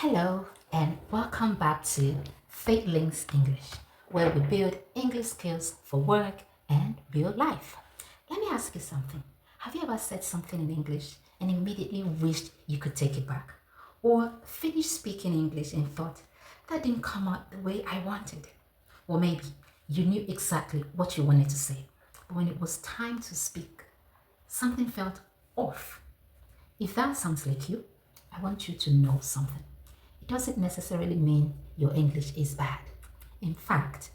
Hello and welcome back to Faith Links English, where we build English skills for work and real life. Let me ask you something. Have you ever said something in English and immediately wished you could take it back? Or finished speaking English and thought, that didn't come out the way I wanted? Or maybe you knew exactly what you wanted to say, but when it was time to speak, something felt off. If that sounds like you, I want you to know something. It doesn't necessarily mean your English is bad. In fact,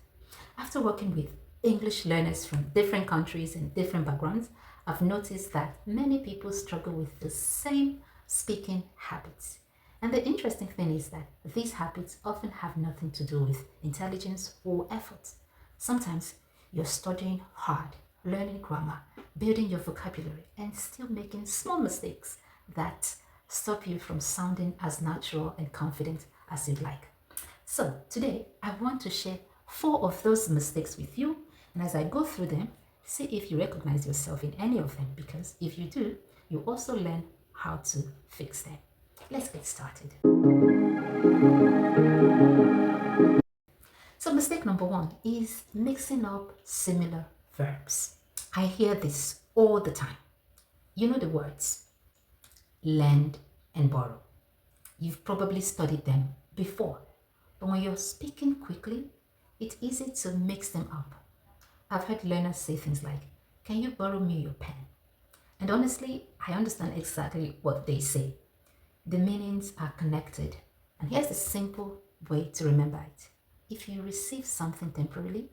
after working with English learners from different countries and different backgrounds, I've noticed that many people struggle with the same speaking habits. And the interesting thing is that these habits often have nothing to do with intelligence or effort. Sometimes you're studying hard, learning grammar, building your vocabulary, and still making small mistakes that stop you from sounding as natural and confident as you'd like. So, today I want to share 4 of those mistakes with you, and as I go through them, see if you recognize yourself in any of them, because if you do, you also learn how to fix them. Let's get started. So, mistake number 1 is mixing up similar verbs. I hear this all the time. You know the words lend and borrow. You've probably studied them before, but when you're speaking quickly, it's easy to mix them up. I've heard learners say things like, "Can you borrow me your pen?" And honestly, I understand exactly what they say. The meanings are connected, and here's a simple way to remember it. If you receive something temporarily,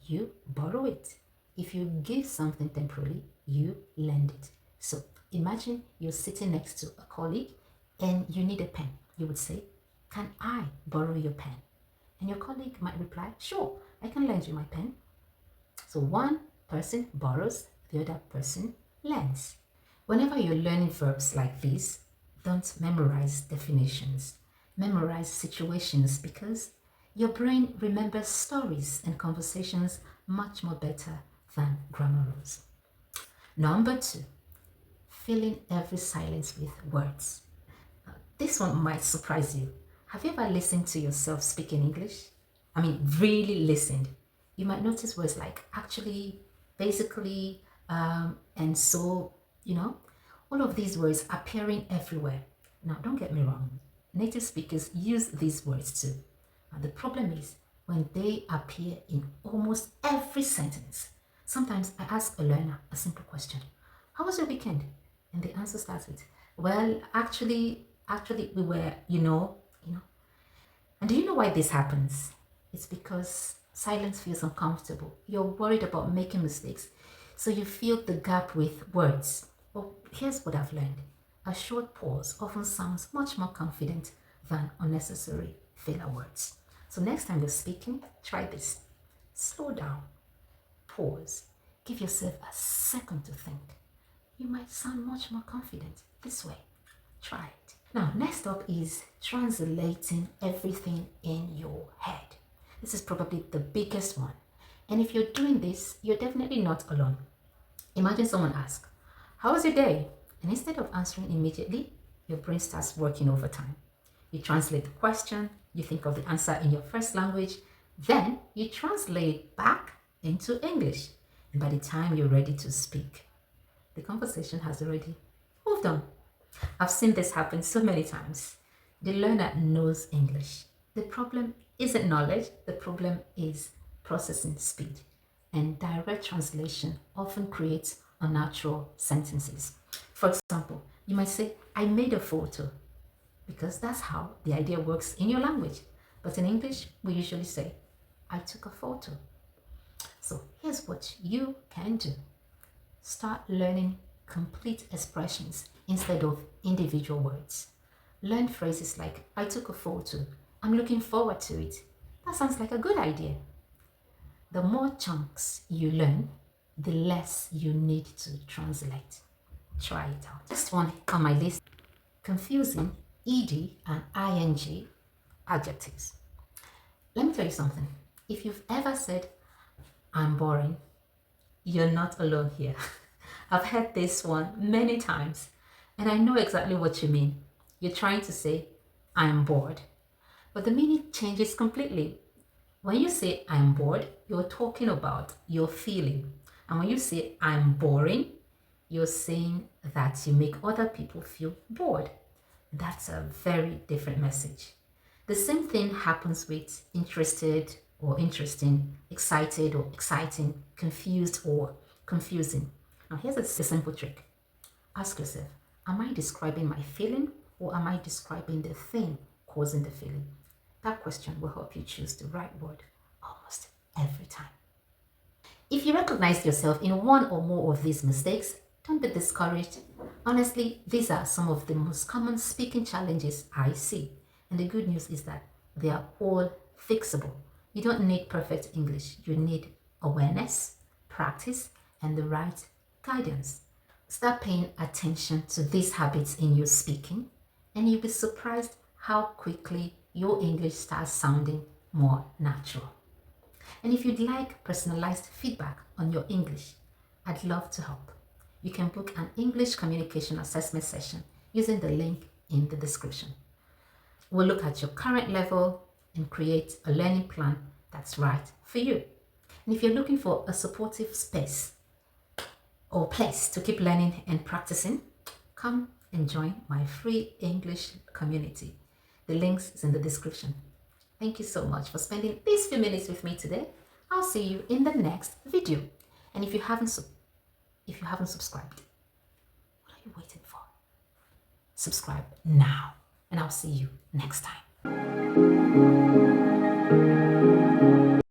you borrow it. If you give something temporarily, you lend it. So imagine you're sitting next to a colleague and you need a pen. You would say, "Can I borrow your pen?" And your colleague might reply, "Sure, I can lend you my pen." So one person borrows, the other person lends. Whenever you're learning verbs like these, don't memorize definitions. Memorize situations, because your brain remembers stories and conversations much more better than grammar rules. Number 2, filling every silence with words. This one might surprise you. Have you ever listened to yourself speak in English? I mean, really listened. You might notice words like actually, basically, and so, all of these words appearing everywhere. Now, don't get me wrong. Native speakers use these words too. And the problem is when they appear in almost every sentence. Sometimes I ask a learner a simple question: "How was your weekend?" And the answer starts with, "Well, actually, we were, you know." And do you know why this happens? It's because silence feels uncomfortable. You're worried about making mistakes, so you fill the gap with words. Well, here's what I've learned: a short pause often sounds much more confident than unnecessary filler words. So next time you're speaking, try this. Slow down, pause, give yourself a second to think. You might sound much more confident this way. Try it. Now, next up is translating everything in your head. This is probably the biggest one. And if you're doing this, you're definitely not alone. Imagine someone asks, "How was your day?" And instead of answering immediately, your brain starts working overtime. You translate the question, you think of the answer in your first language, then you translate it back into English. And by the time you're ready to speak, the conversation has already moved on. I've seen this happen so many times. The learner knows English. The problem isn't knowledge, the problem is processing speed. And direct translation often creates unnatural sentences. For example, you might say, "I made a photo," because that's how the idea works in your language. But in English, we usually say, "I took a photo." So here's what you can do: start learning complete expressions instead of individual words. Learn phrases like, "I took a photo," "I'm looking forward to it." That sounds like a good idea. The more chunks you learn, the less you need to translate. Try it out. Next one on my list: confusing ed and ing adjectives. Let me tell you something. If you've ever said, "I'm boring," you're not alone here. I've heard this one many times, and I know exactly what you mean. You're trying to say, I'm bored. But the meaning changes completely. When you say I'm bored, you're talking about your feeling. And when you say I'm boring, you're saying that you make other people feel bored. That's a very different message. The same thing happens with interested or interesting, excited or exciting, confused or confusing. Now, here's a simple trick. Ask yourself, am I describing my feeling or am I describing the thing causing the feeling? That question will help you choose the right word almost every time. If you recognize yourself in one or more of these mistakes, don't be discouraged. Honestly, these are some of the most common speaking challenges I see. And the good news is that they are all fixable. You don't need perfect English. You need awareness, practice, and the right guidance. Start paying attention to these habits in your speaking, and you'll be surprised how quickly your English starts sounding more natural. And if you'd like personalized feedback on your English, I'd love to help. You can book an English communication assessment session using the link in the description. We'll look at your current level and create a learning plan that's right for you. And if you're looking for a supportive space or place to keep learning and practicing, come and join my free English community. The links is in the description. Thank you so much for spending these few minutes with me today. I'll see you in the next video. And if you haven't subscribed, what are you waiting for? Subscribe now, and I'll see you next time.